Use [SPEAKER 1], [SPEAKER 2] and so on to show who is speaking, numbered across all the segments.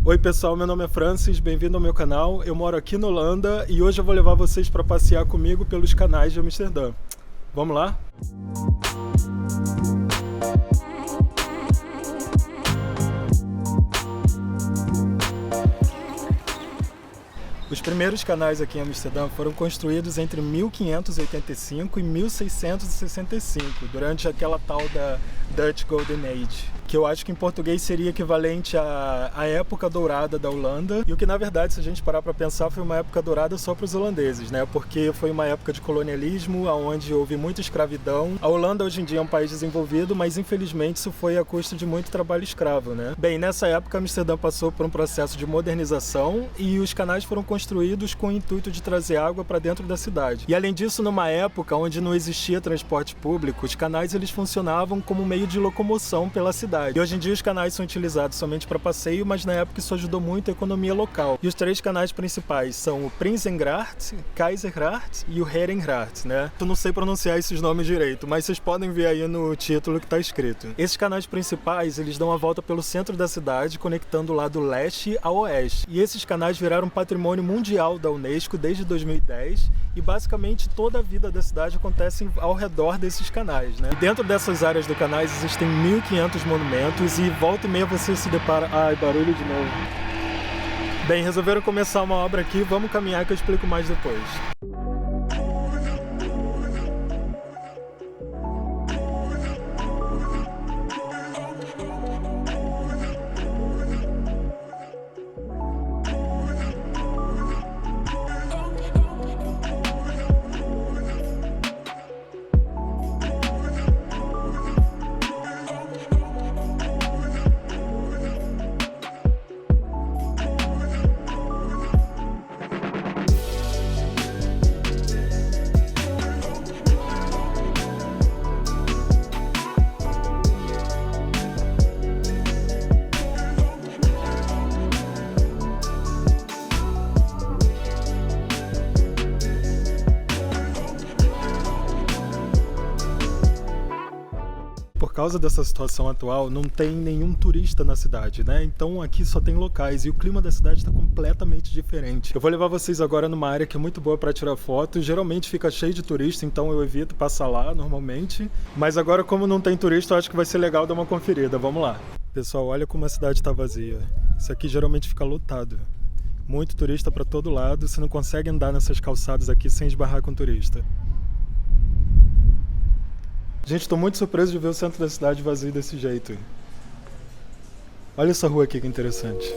[SPEAKER 1] Oi pessoal, meu nome é Francis, bem-vindo ao meu canal. Eu moro aqui na Holanda e hoje eu vou levar vocês para passear comigo pelos canais de Amsterdã. Vamos lá? Os primeiros canais aqui em Amsterdã foram construídos entre 1585 e 1665, durante aquela tal da Dutch Golden Age, que eu acho que em português seria equivalente à época dourada da Holanda, e o que na verdade, se a gente parar para pensar, foi uma época dourada só para os holandeses, né? Porque foi uma época de colonialismo, onde houve muita escravidão. A Holanda hoje em dia é um país desenvolvido, mas infelizmente isso foi à custa de muito trabalho escravo, né? Bem, nessa época Amsterdã passou por um processo de modernização e os canais foram construídos com o intuito de trazer água para dentro da cidade. E além disso, numa época onde não existia transporte público, os canais eles funcionavam como meio de locomoção pela cidade. E hoje em dia os canais são utilizados somente para passeio, mas na época isso ajudou muito a economia local. E os três canais principais são o Prinsengracht, Keizersgracht e o Herengracht, né? Eu não sei pronunciar esses nomes direito, mas vocês podem ver aí no título que está escrito. Esses canais principais, eles dão a volta pelo centro da cidade, conectando o lado leste ao oeste. E esses canais viraram patrimônio mundial da Unesco desde 2010 e basicamente toda a vida da cidade acontece ao redor desses canais, né? E dentro dessas áreas do canais existem 1500 monumentos e volta e meia você se depara... Ai, barulho de novo. Bem, resolveram começar uma obra aqui, vamos caminhar que eu explico mais depois. Por causa dessa situação atual, não tem nenhum turista na cidade, né? Então aqui só tem locais e o clima da cidade está completamente diferente. Eu vou levar vocês agora numa área que é muito boa para tirar fotos. Geralmente fica cheio de turista, então eu evito passar lá normalmente. Mas agora, como não tem turista, eu acho que vai ser legal dar uma conferida. Vamos lá. Pessoal, olha como a cidade está vazia. Isso aqui geralmente fica lotado. Muito turista para todo lado. Você não consegue andar nessas calçadas aqui sem esbarrar com turista. Gente, estou muito surpreso de ver o centro da cidade vazio desse jeito. Olha essa rua aqui que interessante.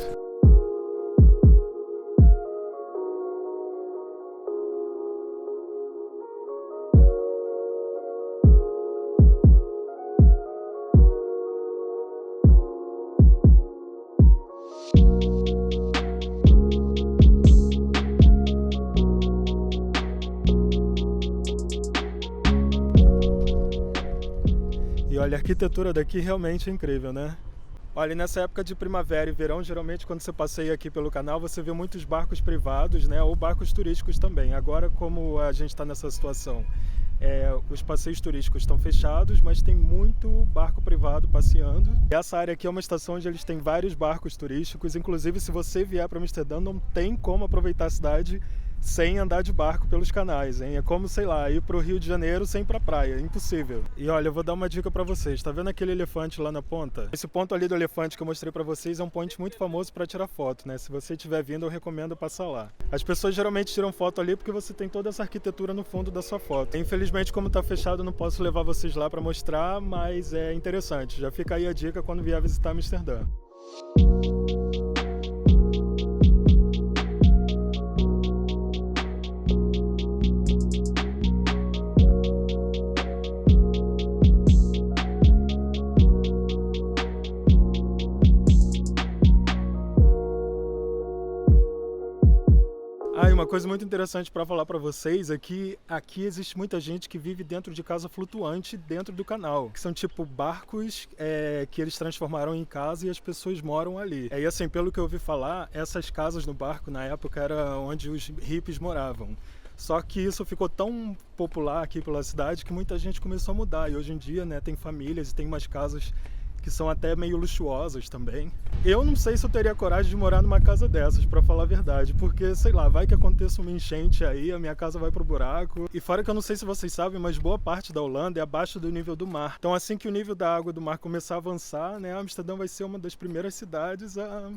[SPEAKER 1] E olha, a arquitetura daqui realmente é incrível, né? Olha, nessa época de primavera e verão, geralmente quando você passeia aqui pelo canal, você vê muitos barcos privados, né? Ou barcos turísticos também. Agora, como a gente está nessa situação, os passeios turísticos estão fechados, mas tem muito barco privado passeando. E essa área aqui é uma estação onde eles têm vários barcos turísticos. Inclusive, se você vier para Amsterdã, não tem como aproveitar a cidade sem andar de barco pelos canais, hein? É como, sei lá, ir pro Rio de Janeiro sem ir pra praia, é impossível. E olha, eu vou dar uma dica pra vocês, tá vendo aquele elefante lá na ponta? Esse ponto ali do elefante que eu mostrei pra vocês é um ponto muito famoso pra tirar foto, né? Se você estiver vindo, eu recomendo passar lá. As pessoas geralmente tiram foto ali porque você tem toda essa arquitetura no fundo da sua foto. Infelizmente, como tá fechado, eu não posso levar vocês lá pra mostrar, mas é interessante. Já fica aí a dica quando vier visitar Amsterdã. Uma coisa muito interessante para falar para vocês é que aqui existe muita gente que vive dentro de casa flutuante dentro do canal, que são tipo barcos que eles transformaram em casa e as pessoas moram ali. E assim, pelo que eu ouvi falar, essas casas no barco na época era onde os hippies moravam. Só que isso ficou tão popular aqui pela cidade que muita gente começou a mudar e hoje em dia, né, tem famílias e tem umas casas que são até meio luxuosas também. Eu não sei se eu teria coragem de morar numa casa dessas, pra falar a verdade, porque, sei lá, vai que aconteça uma enchente aí, a minha casa vai pro buraco. E fora que eu não sei se vocês sabem, mas boa parte da Holanda é abaixo do nível do mar. Então assim que o nível da água do mar começar a avançar, né, Amsterdã vai ser uma das primeiras cidades a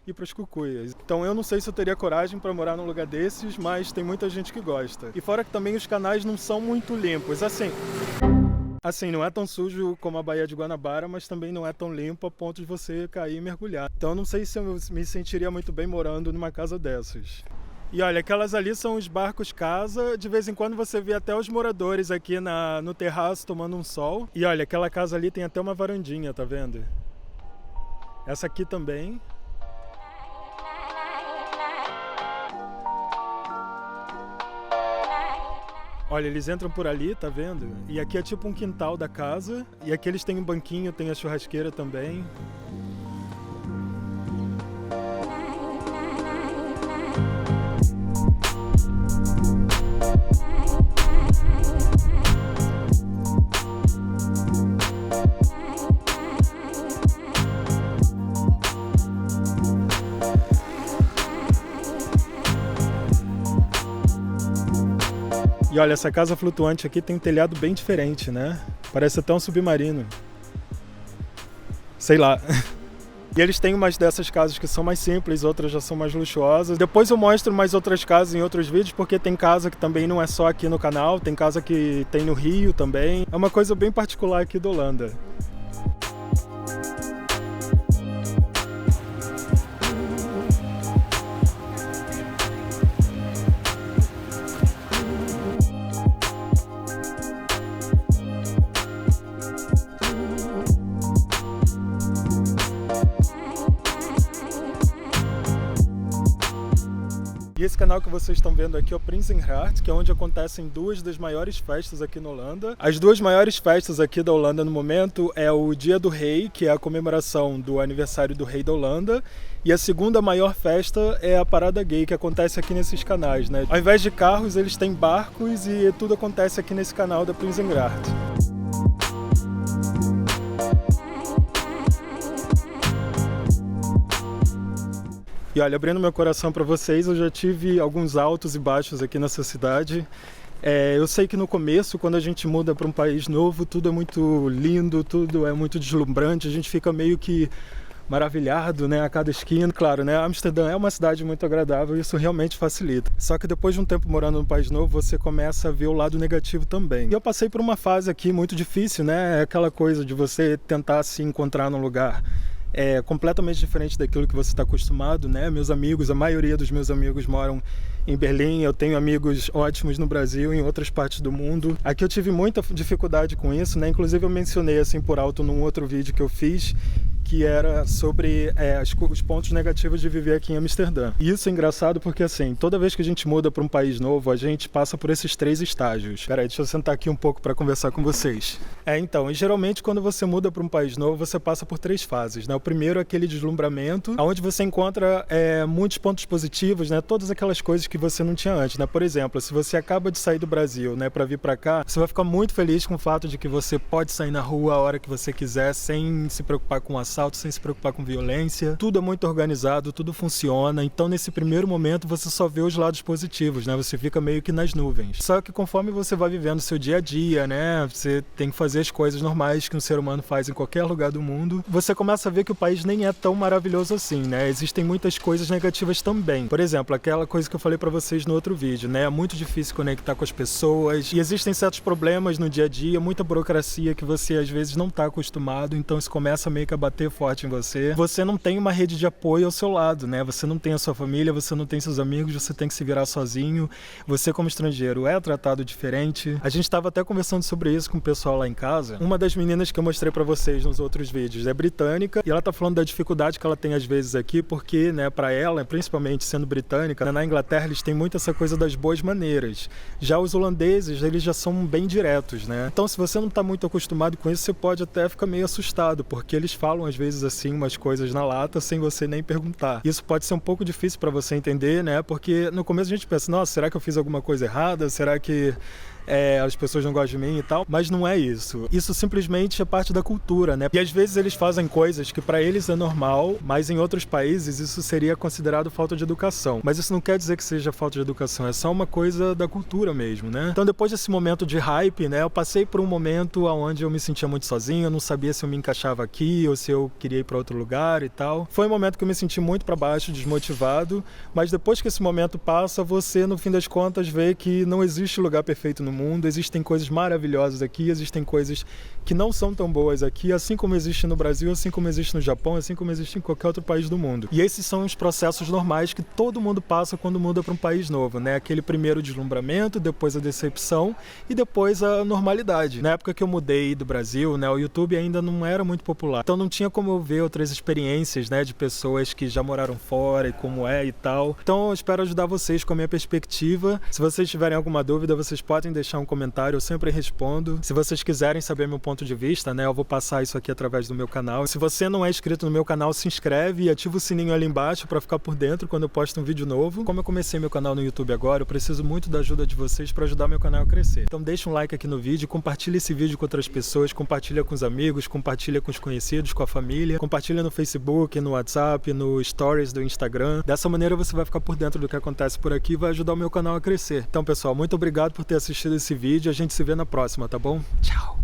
[SPEAKER 1] ir para as cucuias. Então eu não sei se eu teria coragem para morar num lugar desses, mas tem muita gente que gosta. E fora que também os canais não são muito limpos, assim, não é tão sujo como a Baía de Guanabara, mas também não é tão limpo a ponto de você cair e mergulhar. Então eu não sei se eu me sentiria muito bem morando numa casa dessas. E olha, aquelas ali são os barcos casa, de vez em quando você vê até os moradores aqui no terraço tomando um sol. E olha, aquela casa ali tem até uma varandinha, tá vendo? Essa aqui também. Olha, eles entram por ali, tá vendo? E aqui é tipo um quintal da casa. E aqui eles têm um banquinho, tem a churrasqueira também. E olha, essa casa flutuante aqui tem um telhado bem diferente, né? Parece até um submarino. Sei lá. E eles têm umas dessas casas que são mais simples, outras já são mais luxuosas. Depois eu mostro mais outras casas em outros vídeos, porque tem casa que também não é só aqui no canal, tem casa que tem no Rio também. É uma coisa bem particular aqui da Holanda. E esse canal que vocês estão vendo aqui é o Prinsengracht, que é onde acontecem duas das maiores festas aqui na Holanda. As duas maiores festas aqui da Holanda no momento é o Dia do Rei, que é a comemoração do aniversário do rei da Holanda, e a segunda maior festa é a Parada Gay, que acontece aqui nesses canais, né? Ao invés de carros, eles têm barcos e tudo acontece aqui nesse canal da Prinsengracht. E olha, abrindo meu coração para vocês, eu já tive alguns altos e baixos aqui nessa cidade. Eu sei que no começo, quando a gente muda para um país novo, tudo é muito lindo, tudo é muito deslumbrante, a gente fica meio que maravilhado, né, a cada esquina. Claro, né, Amsterdã é uma cidade muito agradável e isso realmente facilita. Só que depois de um tempo morando num país novo, você começa a ver o lado negativo também. E eu passei por uma fase aqui muito difícil, né, aquela coisa de você tentar se encontrar num lugar completamente diferente daquilo que você está acostumado, né? Meus amigos, a maioria dos meus amigos moram em Berlim, eu tenho amigos ótimos no Brasil e em outras partes do mundo. Aqui eu tive muita dificuldade com isso, né? Inclusive eu mencionei assim por alto num outro vídeo que eu fiz, que era sobre os pontos negativos de viver aqui em Amsterdã. E isso é engraçado porque, assim, toda vez que a gente muda para um país novo, a gente passa por esses 3 estágios. Peraí, deixa eu sentar aqui um pouco para conversar com vocês. Então, e geralmente quando você muda para um país novo, você passa por 3 fases, né? O primeiro é aquele deslumbramento, onde você encontra muitos pontos positivos, né? Todas aquelas coisas que você não tinha antes, né? Por exemplo, se você acaba de sair do Brasil, né, para vir para cá, você vai ficar muito feliz com o fato de que você pode sair na rua a hora que você quiser, sem se preocupar com assalto, sem se preocupar com violência. Tudo é muito organizado, tudo funciona. Então, nesse primeiro momento, você só vê os lados positivos, né? Você fica meio que nas nuvens. Só que conforme você vai vivendo o seu dia a dia, né? Você tem que fazer as coisas normais que um ser humano faz em qualquer lugar do mundo. Você começa a ver que o país nem é tão maravilhoso assim, né? Existem muitas coisas negativas também. Por exemplo, aquela coisa que eu falei pra vocês no outro vídeo, né? É muito difícil conectar com as pessoas e existem certos problemas no dia a dia, muita burocracia que você às vezes não tá acostumado, então isso começa meio que a bater forte em você. Você não tem uma rede de apoio ao seu lado, né? Você não tem a sua família, você não tem seus amigos, você tem que se virar sozinho. Você como estrangeiro é tratado diferente. A gente estava até conversando sobre isso com o pessoal lá em casa. Uma das meninas que eu mostrei pra vocês nos outros vídeos é britânica e ela tá falando da dificuldade que ela tem às vezes aqui, porque, né, pra ela, principalmente sendo britânica, né, na Inglaterra eles têm muito essa coisa das boas maneiras. Já os holandeses, eles já são bem diretos, né? Então, se você não tá muito acostumado com isso, você pode até ficar meio assustado, porque eles falam às vezes assim umas coisas na lata sem você nem perguntar. Isso pode ser um pouco difícil para você entender, né? Porque no começo a gente pensa, nossa, será que eu fiz alguma coisa errada? Será que as pessoas não gostam de mim e tal, mas não é isso. Isso simplesmente é parte da cultura, né? E às vezes eles fazem coisas que pra eles é normal, mas em outros países isso seria considerado falta de educação. Mas isso não quer dizer que seja falta de educação, é só uma coisa da cultura mesmo, né? Então depois desse momento de hype, né, eu passei por um momento onde eu me sentia muito sozinho, eu não sabia se eu me encaixava aqui ou se eu queria ir pra outro lugar e tal. Foi um momento que eu me senti muito pra baixo, desmotivado, mas depois que esse momento passa, você no fim das contas vê que não existe lugar perfeito no mundo, existem coisas maravilhosas aqui, existem coisas que não são tão boas aqui, assim como existe no Brasil, assim como existe no Japão, assim como existe em qualquer outro país do mundo. E esses são os processos normais que todo mundo passa quando muda para um país novo, né? Aquele primeiro deslumbramento, depois a decepção e depois a normalidade. Na época que eu mudei do Brasil, né, o YouTube ainda não era muito popular, então não tinha como eu ver outras experiências, né, de pessoas que já moraram fora e como é e tal. Então eu espero ajudar vocês com a minha perspectiva. Se vocês tiverem alguma dúvida, vocês podem deixar um comentário, eu sempre respondo. Se vocês quiserem saber meu ponto de vista, né, eu vou passar isso aqui através do meu canal. Se você não é inscrito no meu canal, se inscreve e ativa o sininho ali embaixo para ficar por dentro quando eu posto um vídeo novo. Como eu comecei meu canal no YouTube agora, eu preciso muito da ajuda de vocês para ajudar meu canal a crescer. Então deixa um like aqui no vídeo, compartilha esse vídeo com outras pessoas, compartilha com os amigos, compartilha com os conhecidos, com a família, compartilha no Facebook, no WhatsApp, no Stories do Instagram. Dessa maneira você vai ficar por dentro do que acontece por aqui e vai ajudar o meu canal a crescer. Então pessoal, muito obrigado por ter assistido esse vídeo, a gente se vê na próxima, tá bom? Tchau!